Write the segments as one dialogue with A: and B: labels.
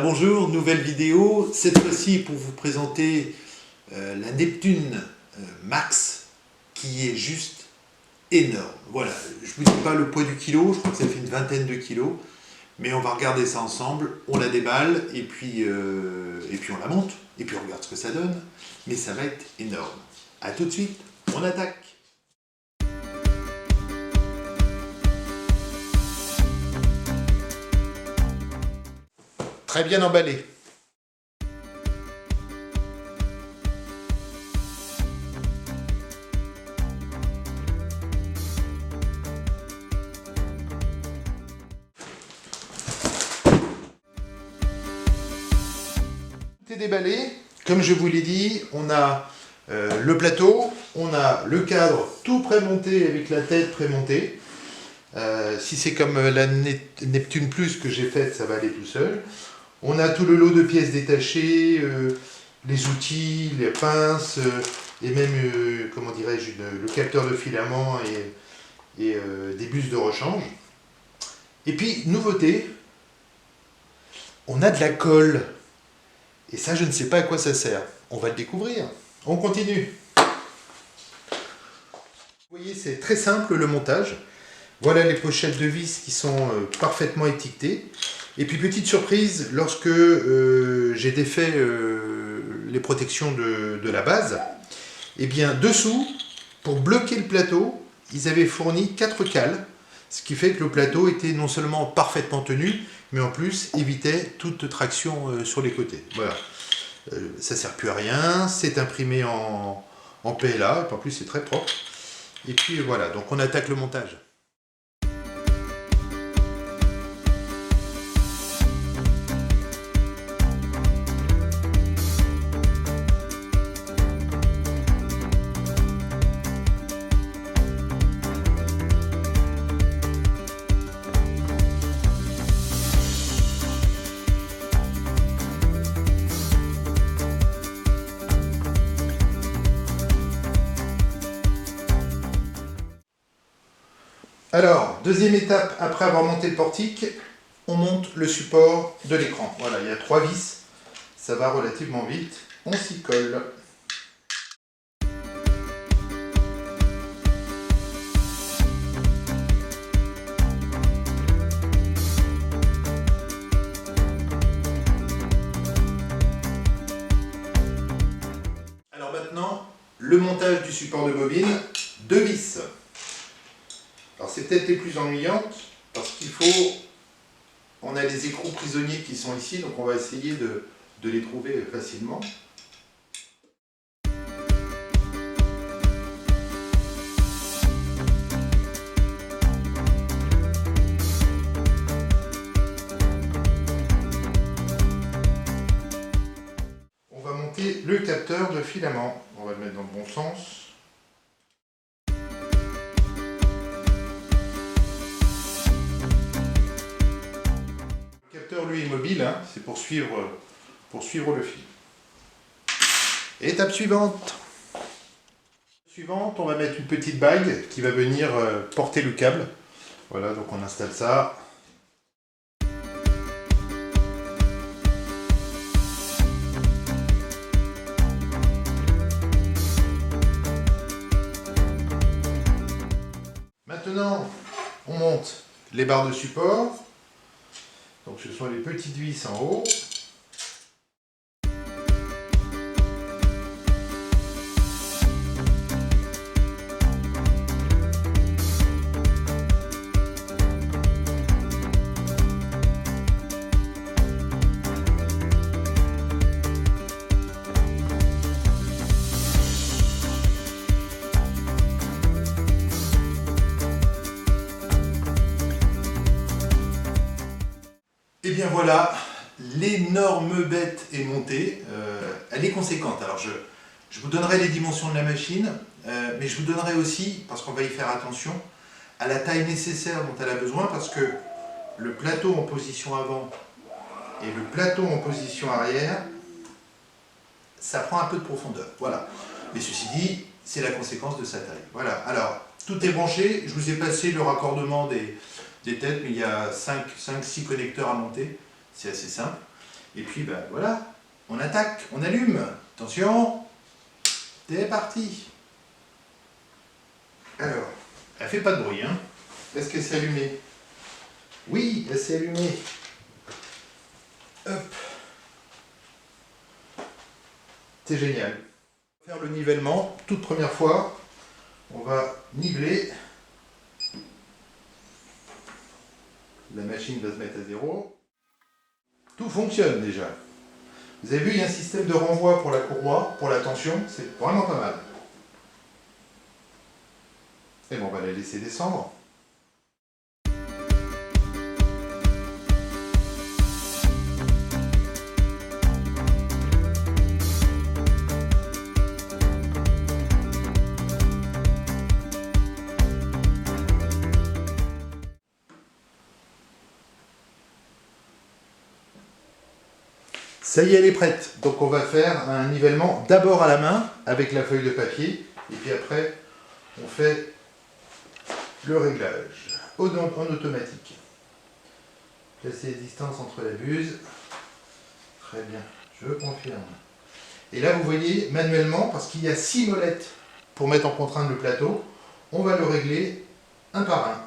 A: Alors bonjour, nouvelle vidéo, cette fois-ci pour vous présenter la Neptune Max qui est juste énorme. Voilà, je ne vous dis pas le poids du kilo, je crois que ça fait une vingtaine de kilos, mais on va regarder ça ensemble, on la déballe et puis on la monte, et puis on regarde ce que ça donne, mais ça va être énorme. A tout de suite, on attaque. Très bien emballé. Tout est déballé. Comme je vous l'ai dit, on a le plateau, on a le cadre tout prémonté avec la tête prémontée. Si c'est comme la Neptune Plus que j'ai faite, ça va aller tout seul. On a tout le lot de pièces détachées, les outils, les pinces, et même, comment dirais-je, le capteur de filament et des bus de rechange. Et puis, nouveauté, on a de la colle. Et ça, je ne sais pas à quoi ça sert. On va le découvrir. On continue. Vous voyez, c'est très simple le montage. Voilà les pochettes de vis qui sont parfaitement étiquetées. Et puis petite surprise, lorsque j'ai défait les protections de la base, et bien dessous, pour bloquer le plateau, ils avaient fourni 4 cales, ce qui fait que le plateau était non seulement parfaitement tenu, mais en plus évitait toute traction sur les côtés. Voilà, ça ne sert plus à rien, c'est imprimé en PLA, et en plus c'est très propre. Et puis voilà, donc on attaque le montage. Alors, deuxième étape, après avoir monté le portique, on monte le support de l'écran. Voilà, il y a 3 vis, ça va relativement vite, on s'y colle. Alors maintenant, le montage du support de bobine, 2 vis. Alors c'est peut-être les plus ennuyantes parce qu'il faut, on a les écrous prisonniers qui sont ici, donc on va essayer de les trouver facilement. On va monter le capteur de filament, on va le mettre dans le bon sens. Lui est mobile, hein, c'est pour suivre le fil. Étape suivante. On va mettre une petite bague qui va venir porter le câble. Voilà, donc on installe ça. Maintenant, on monte les barres de support. Donc ce sont les petites vis en haut. Et bien voilà, l'énorme bête est montée, elle est conséquente. Alors je vous donnerai les dimensions de la machine, mais je vous donnerai aussi, parce qu'on va y faire attention, à la taille nécessaire dont elle a besoin, parce que le plateau en position avant et le plateau en position arrière, ça prend un peu de profondeur. Voilà. Mais ceci dit, c'est la conséquence de sa taille. Voilà. Alors, tout est branché, je vous ai passé le raccordement des têtes, mais il y a 5-6 connecteurs à monter, c'est assez simple. Et puis ben voilà, on attaque, on allume. Attention, c'est parti. Alors, elle fait pas de bruit, hein. Est-ce que c'est allumé? Oui, elle s'est allumée. Hop. C'est génial. On va faire le nivellement, toute première fois. On va niveler. La machine va se mettre à 0. Tout fonctionne déjà. Vous avez vu, il y a un système de renvoi pour la courroie, pour la tension, c'est vraiment pas mal. Et bon, on va la laisser descendre. Ça y est, elle est prête. Donc on va faire un nivellement d'abord à la main avec la feuille de papier et puis après on fait le réglage en automatique. Placer les distances entre la buse. Très bien, je confirme. Et là vous voyez manuellement, parce qu'il y a 6 molettes pour mettre en contrainte le plateau, on va le régler un par un.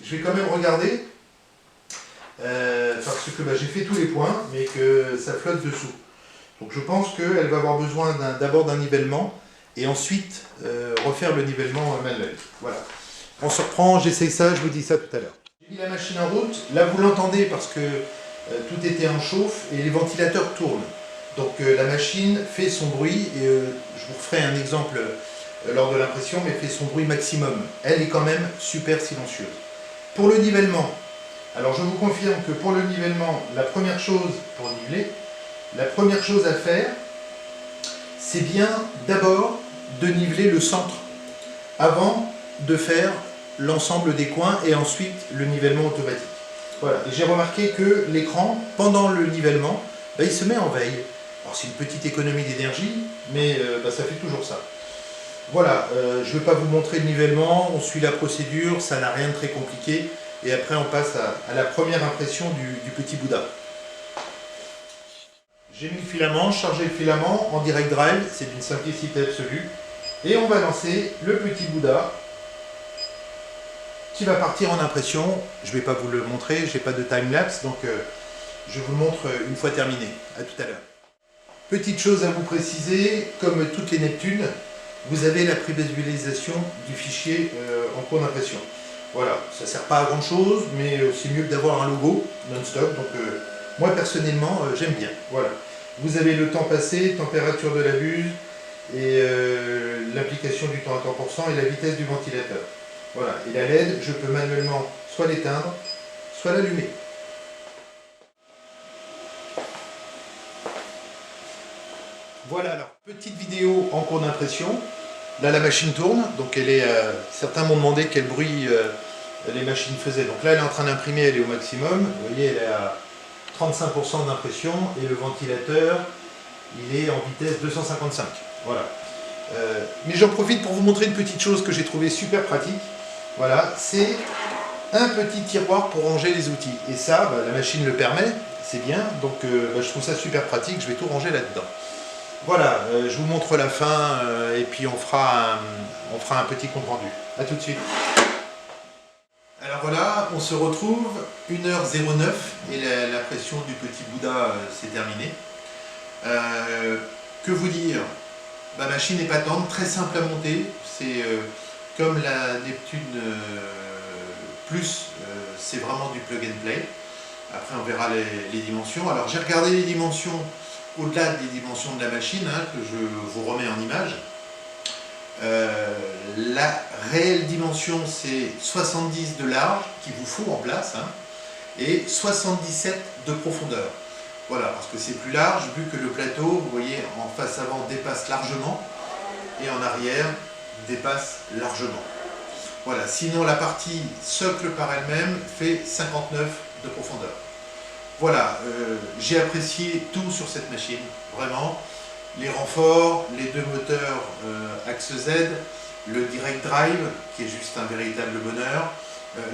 A: Je vais quand même regarder, parce que j'ai fait tous les points, mais que ça flotte dessous. Donc je pense qu'elle va avoir besoin d'abord d'un nivellement, et ensuite refaire le nivellement manuel. Voilà. On se reprend, j'essaye ça, je vous dis ça tout à l'heure. J'ai mis la machine en route, là vous l'entendez parce que tout était en chauffe, et les ventilateurs tournent. Donc la machine fait son bruit, et je vous ferai un exemple lors de l'impression, mais fait son bruit maximum. Elle est quand même super silencieuse. Pour le nivellement, alors je vous confirme que pour le nivellement, la première chose pour niveler, la première chose à faire, c'est bien d'abord de niveler le centre avant de faire l'ensemble des coins et ensuite le nivellement automatique. Voilà, et j'ai remarqué que l'écran, pendant le nivellement, il se met en veille. Alors c'est une petite économie d'énergie, mais ça fait toujours ça. Voilà, je ne vais pas vous montrer le nivellement, on suit la procédure, ça n'a rien de très compliqué. Et après on passe à la première impression du petit Bouddha. J'ai mis le filament, chargé le filament en direct drive, c'est d'une simplicité absolue. Et on va lancer le petit Bouddha qui va partir en impression. Je ne vais pas vous le montrer, je n'ai pas de time-lapse, donc je vous le montre une fois terminé. A tout à l'heure. Petite chose à vous préciser, comme toutes les Neptunes, vous avez la prévisualisation du fichier en cours d'impression. Voilà, ça ne sert pas à grand chose, mais c'est mieux d'avoir un logo non-stop. Donc moi personnellement, j'aime bien. Voilà. Vous avez le temps passé, température de la buse, et l'application du temps à 100% et la vitesse du ventilateur. Voilà, et la LED, je peux manuellement soit l'éteindre, soit l'allumer. Voilà, alors, petite vidéo en cours d'impression. Là, la machine tourne, donc elle est. Certains m'ont demandé quel bruit les machines faisaient. Donc là, elle est en train d'imprimer, elle est au maximum. Vous voyez, elle est à 35% d'impression et le ventilateur, il est en vitesse 255. Voilà. Mais j'en profite pour vous montrer une petite chose que j'ai trouvé super pratique. Voilà, c'est un petit tiroir pour ranger les outils. Et ça, la machine le permet, c'est bien. Donc je trouve ça super pratique, je vais tout ranger là-dedans. Voilà, je vous montre la fin et puis on fera un petit compte rendu. A tout de suite. Alors voilà, on se retrouve 1h09 et la pression du petit Bouddha s'est terminée. Que vous dire? La machine n'est pas tendre, très simple à monter. C'est comme la Neptune Plus, c'est vraiment du plug and play. Après on verra les dimensions. Alors j'ai regardé les dimensions au-delà des dimensions de la machine, que je vous remets en image. La réelle dimension, c'est 70 de large, qu'il vous faut en place, et 77 de profondeur. Voilà, parce que c'est plus large, vu que le plateau, vous voyez, en face avant dépasse largement, et en arrière dépasse largement. Voilà, sinon la partie socle par elle-même fait 59 de profondeur. Voilà, j'ai apprécié tout sur cette machine, vraiment. Les renforts, les deux moteurs axe Z, le direct drive qui est juste un véritable bonheur,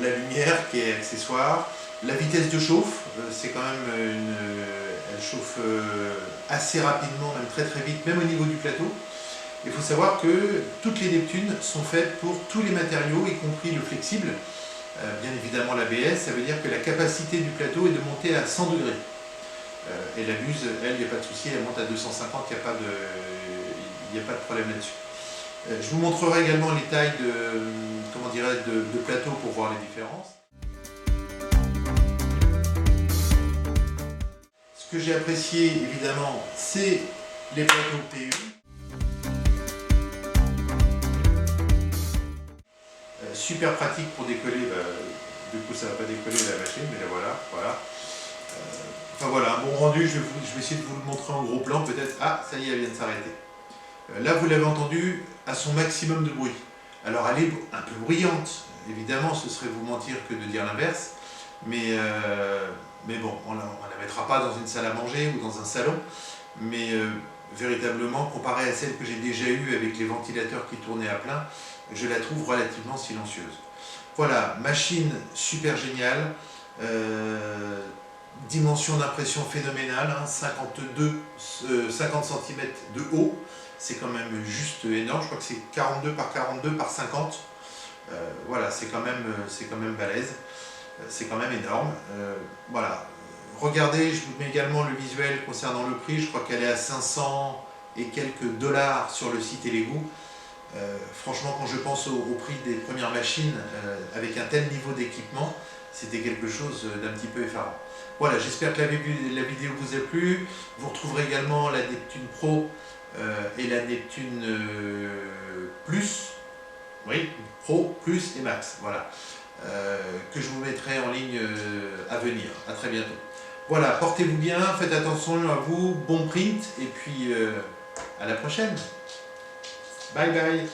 A: la lumière qui est accessoire, la vitesse de chauffe, c'est quand même elle chauffe assez rapidement, même très très vite, même au niveau du plateau. Il faut savoir que toutes les Neptunes sont faites pour tous les matériaux, y compris le flexible. Bien évidemment l'ABS, ça veut dire que la capacité du plateau est de monter à 100 degrés. Et la buse, elle, il n'y a pas de souci, elle monte à 250, il n'y a pas de problème là-dessus. Je vous montrerai également les tailles de plateau pour voir les différences. Ce que j'ai apprécié évidemment, c'est les plateaux PU. Super pratique pour décoller, du coup ça ne va pas décoller la machine, mais là voilà. Enfin voilà, un bon rendu, je vais essayer de vous le montrer en gros plan peut-être. Ah, ça y est, elle vient de s'arrêter. Là vous l'avez entendu à son maximum de bruit. Alors elle est un peu bruyante, évidemment ce serait vous mentir que de dire l'inverse, mais bon, on ne la mettra pas dans une salle à manger ou dans un salon, mais véritablement comparé à celle que j'ai déjà eue avec les ventilateurs qui tournaient à plein, je la trouve relativement silencieuse. Voilà, machine super géniale, dimension d'impression phénoménale, hein, 50 cm de haut, c'est quand même juste énorme, je crois que c'est 42 par 42 par 50, voilà, c'est quand même balèze, c'est quand même énorme, voilà. Regardez, je vous mets également le visuel concernant le prix, je crois qu'elle est à 500 et quelques dollars sur le site Elegoo. Franchement, quand je pense au prix des premières machines, avec un tel niveau d'équipement, c'était quelque chose d'un petit peu effarant. Voilà, j'espère que la vidéo vous a plu. Vous retrouverez également la Neptune Pro et la Neptune Plus, oui, Pro, Plus et Max, voilà, que je vous mettrai en ligne à venir. À très bientôt. Voilà, portez-vous bien, faites attention à vous, bon print, et puis à la prochaine. Bye bye.